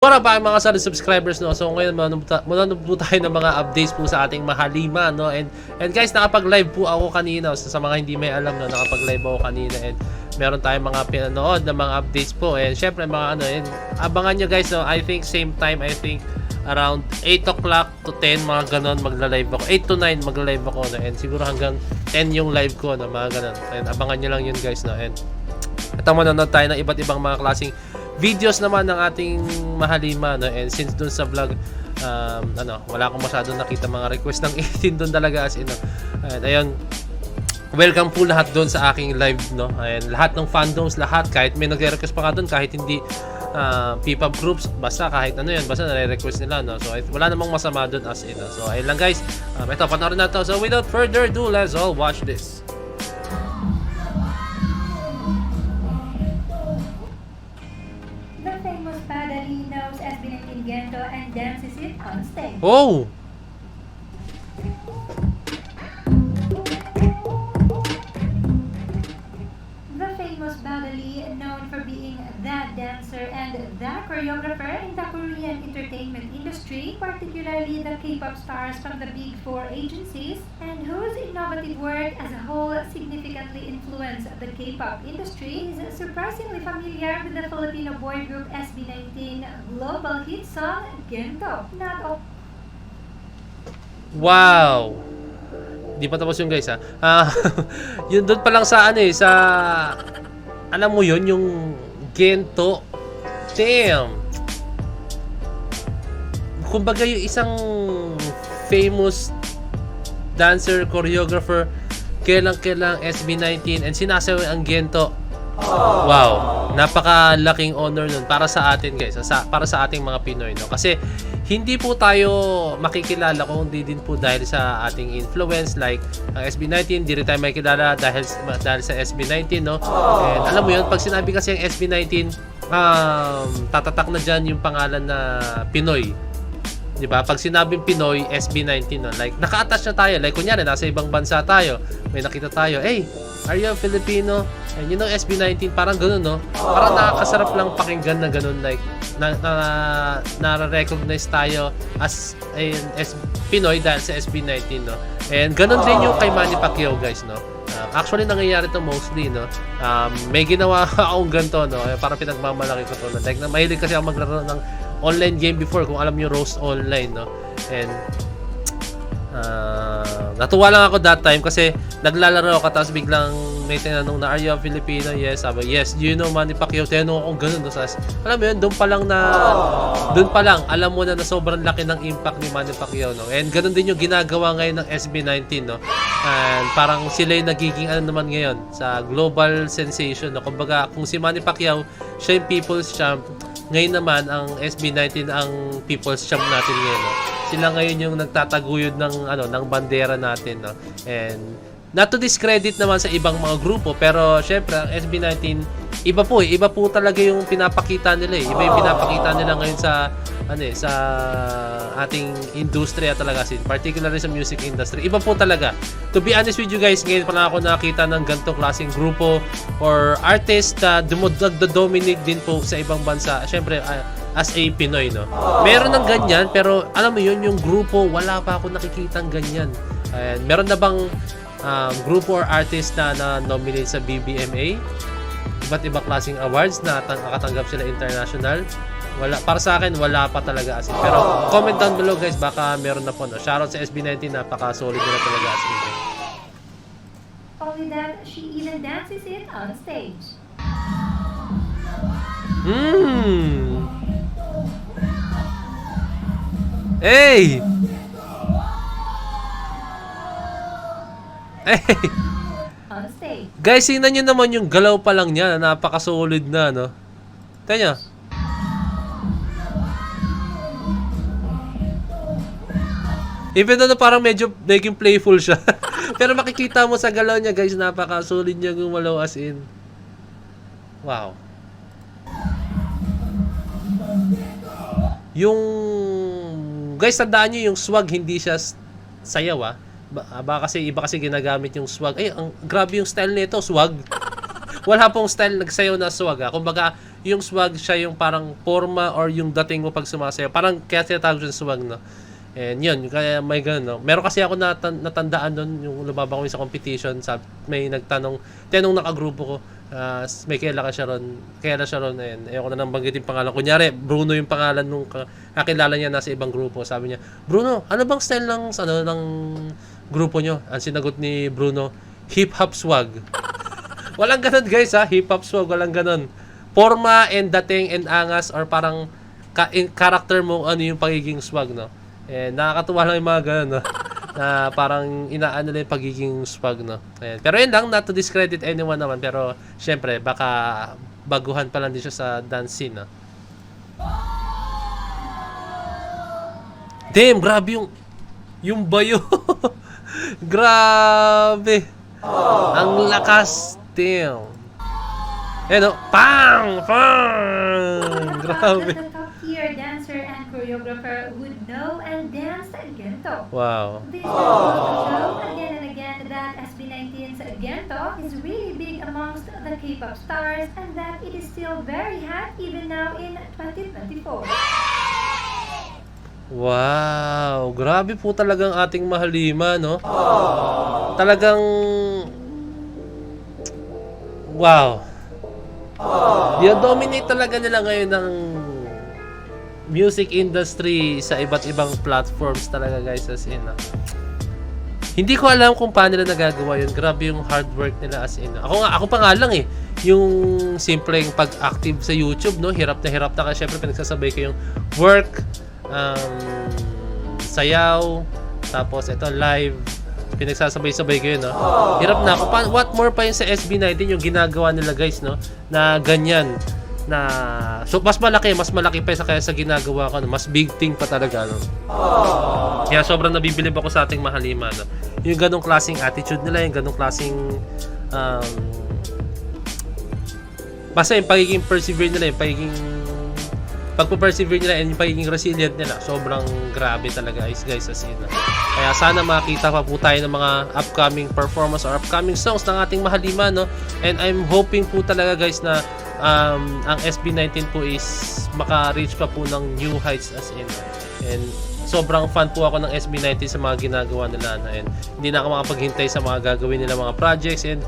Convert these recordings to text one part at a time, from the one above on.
marami mga solid subscribers, no. So ngayon manonood po tayo ng mga updates po sa ating Mahalima, no. And guys, nakapag-live po ako kanina. So, sa mga hindi may alam, no, nakapag-live ako kanina, and meron tayong mga pinanood na mga updates po. And syempre mga abangan nyo guys, no. I think same time, I think around 8 o'clock to 10, mga ganon, magla-live ako. 8 to 9 magla-live ako, no. And siguro hanggang 10 yung live ko, no, mga ganon. And abangan nyo lang yun guys, no. And ito, manonood tayo ng iba't ibang mga klaseng videos naman ng ating Mahalima, no. And since dun sa vlog, wala akong masyadong nakita mga request ng 18 dun talaga, as in, no. And ayun, welcome po lahat doon sa aking live, no. Ayan, lahat ng fandoms, lahat, kahit may nagre-request pa nga doon, kahit hindi P-pop groups, basta kahit ano yun, basta nare-request nila, no. So wala namang masama doon, as in, no. So ayun lang guys, ito, panoorin na to. So without further ado, let's all watch this. The famous Badali knows SB19 Gento and dances it on stage. Oh! The famous Badali, known for being the dancer and the choreographer in the Korean entertainment industry, particularly the K-pop stars from the Big Four agencies, and whose innovative work as a whole significantly influenced the K-pop industry, is surprisingly familiar with the Filipino boy group SB19 global hit song Gento. Not all Wow! Di pa tapos yung guys, ha. Yun doon pa lang sa sa alam mo yun, yung Gento. Damn! Kumbaga yung isang famous dancer, choreographer, kailang SB19, and sinasayaw ang Gento. Wow, napakalaking honor nun para sa atin guys, para sa ating mga Pinoy, no? Kasi hindi po tayo makikilala kung hindi din po dahil sa ating influence, like ang SB19, hindi rin tayo makikilala dahil sa SB19, no? And alam mo yun, pag sinabi kasi ang SB19, tatatak na dyan yung pangalan na Pinoy. Diba? Pag sinabing Pinoy, SB19, no? Like, naka-attach na tayo. Like, kunyari, nasa ibang bansa tayo. May nakita tayo, hey, are you a Filipino? And you know, SB19, parang ganun, no? Parang nakakasarap lang pakinggan na ganun. Like, na-recognize tayo as Pinoy dahil sa SB19, no? And ganun din yung kay Manny Pacquiao, guys, no? Actually, nangyayari to mostly, no? May ginawa akong ganito, no? Parang pinagmamalaki ko to, no? Like, mahilig kasi ako maglaro ng online game before, kung alam nyo, Rose Online, no? And natuwa lang ako that time kasi naglalaro ako, tapos biglang may tinanong na, are you a Filipino? Yes, sabi, yes. Do you know Manny Pacquiao? Tinanong akong ganun, no? Alam mo yun, doon pa lang alam mo na sobrang laki ng impact ni Manny Pacquiao, no? And ganun din yung ginagawa ngayon ng SB19, no? And parang sila yung nagiging naman ngayon sa global sensation, no? Kumbaga, kung si Manny Pacquiao, siya yung people's champ, ngayon naman ang SB19 ang people's champ natin ngayon, no? Sila ngayon yung nagtataguyod ng bandera natin, no? And not to discredit naman sa ibang mga grupo, pero syempre ang SB19 iba po talaga yung pinapakita nila, Iba yung pinapakita nila ngayon sa sa ating industriya talaga, particularly sa music industry. Iba po talaga. To be honest with you guys, ngayon pa lang ako nakita ng ganitong klaseng grupo or artist na dominate din po sa ibang bansa. Syempre, as a Pinoy, no? Meron ng ganyan, pero alam mo yun, yung grupo, wala pa ako nakikitang ganyan. And meron na bang grupo or artist na nominate sa BBMA? Iba't ibang klaseng awards na nakatanggap sila international? Wala, para sa akin, wala pa talaga, as in. Pero comment down below guys, baka meron na po, no? Shoutout sa SB19, napaka-solid nila talaga, as in. only that, she even dances it on stage. Hey! Hey! On stage. Guys, tingnan nyo naman yung galaw pa lang niya, napaka-solid na, no? Tingnan nyo. Even though parang medyo naging playful siya. Pero makikita mo sa galaw niya, guys, napaka-solid niya gumalaw, as in. Wow. Yung... Guys, tandaan nyo yung swag, hindi siya sayaw, ah. Iba kasi ginagamit yung swag. Ay, grabe yung style nito, swag. wala pong style nagsayaw na swag. Kumbaga, yung swag siya yung parang forma or yung dating mo pag sumasayaw. Parang kaya tinatawag siya swag, no? And yun, kaya may ganun, no? Meron kasi ako natandaan nun, yung lumabang kami sa competition, may tinanong nakagrupo ko, may kilala siya ron, and ayoko na nang banggitin pangalan. Kunyari, Bruno yung pangalan nung kakilala niya nasa ibang grupo. Sabi niya, Bruno, ano bang style ng grupo nyo? Ang sinagot ni Bruno, hip-hop swag. Walang ganun guys ha, hip-hop swag, walang ganun. Forma and dating and angas or parang character mo ano yung pagiging swag, no? Eh, nakakatuwa lang yung mga ganun, no? Na parang inaano lang yung pagiging swag, no? Ayan. Pero yun lang, not to discredit anyone naman. Pero, syempre, baka baguhan pa lang din siya sa dance scene, no? Damn, grabe yung bayo. Grabe. Ang lakas. Damn. Ayan, no? Pang! Grabe. The top-tier dancer and choreographer would know and dance Gento. Wow. This will show again and again that SB19's Gento is really big amongst the K-pop stars and that it is still very hot even now in 2024. Wow, grabe po talagang ating Mahalima, no? Talagang wow. Dominate talaga nila ngayon ng music industry sa iba't ibang platforms talaga guys, as in. Hindi ko alam kung paano nila nagagawa yun. Grabe yung hard work nila as in. Ako pa nga lang eh. Yung simpleng pag-active sa YouTube, no? Hirap na kasi syempre pinagsasabay ko yung work, sayaw, tapos ito live, pinagsasabay-sabay ko yun, no? Hirap na ako. What more pa yun sa SB19 yung ginagawa nila guys, no? Na ganyan, na so mas malaki pa kaya sa ginagawa ko, no? Mas big thing pa talaga, no? Kaya sobrang nabibilib ako sa ating Mahalima, no? Yung ganong klaseng attitude nila, yung ganong klaseng basta yung pagiging persevere nila, yung pagiging pagpo-persevere nila and yung pagiging resilient nila, sobrang grabe talaga guys as in. Kaya sana makita pa po tayo ng mga upcoming performance or upcoming songs ng ating Mahalima, no? And I'm hoping po talaga guys na ang SB19 po is maka-reach pa po ng new heights as in. And sobrang fan po ako ng SB19 sa mga ginagawa nila, and hindi na ako makapaghintay sa mga gagawin nila mga projects. And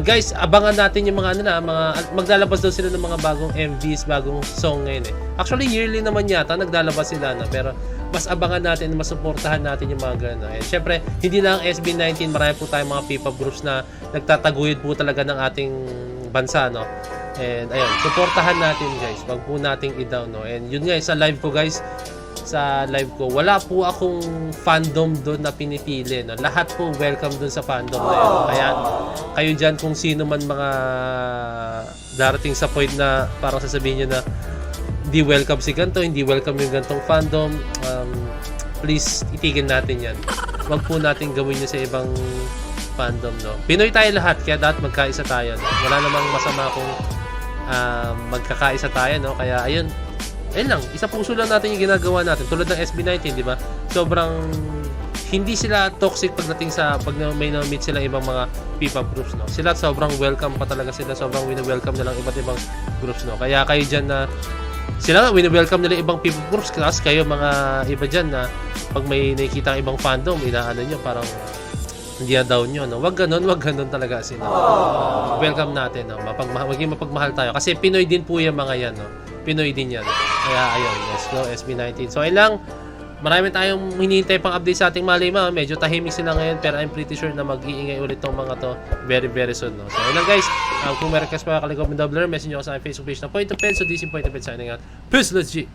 guys, abangan natin yung mga maglalabas daw sila ng mga bagong MVs, bagong song ngayon eh. Actually yearly naman yata naglalabas sila na, pero mas abangan natin, mas suportahan natin yung mga gano'n. And syempre, hindi lang SB19, marami po tayong mga P-pop groups na nagtataguyod po talaga ng ating bansa, no? And ayun, suportahan natin guys, wag po nating i-down, no? And yun guys, sa live ko, wala po akong fandom doon na pinipili, no? Lahat po welcome doon sa fandom na yun. Kaya kayo dyan, kung sino man mga darating sa point na parang sasabihin nyo na hindi welcome si ganito, hindi welcome yung gantong fandom, please itigil natin yan. Wag po natin gawin yun sa ibang fandom, no? Pinoy tayo lahat, kaya dapat magkaisa tayo, no? Wala namang masama kung magkakaisa tayo, no? Kaya ayun lang, isa puso lang natin yung ginagawa natin. Tulad ng SB19, di ba? Sobrang hindi sila toxic pagdating sa pag may na-meet sila ibang mga P-pop groups, no? Sila sobrang welcome pa talaga sila, sobrang wini-welcome nilang iba't ibang groups, no? Kaya kayo dyan na sila wini-welcome nila ibang P-pop groups, kasi kayo mga iba dyan na pag may nakikita ibang fandom, inaano nyo, parang hindi na down nyo, no? Wag ganun talaga sila. Welcome natin, no? Maging mapagmahal tayo. Kasi Pinoy din po yung mga yan, no? Pinoy din yan. Kaya ayun, let's go SB19. So ayun lang, marami tayong hinihintay pang update sa ating Mahalima. Medyo tahimik sila ngayon, pero I'm pretty sure na mag-iingay ulit tong mga to very very soon, no? So ayun lang guys, kung may request pa kaligog ng Doubler, message nyo ako sa aking Facebook page na Point of Pen. So this is Point of Pen signing out. Peace, let's G!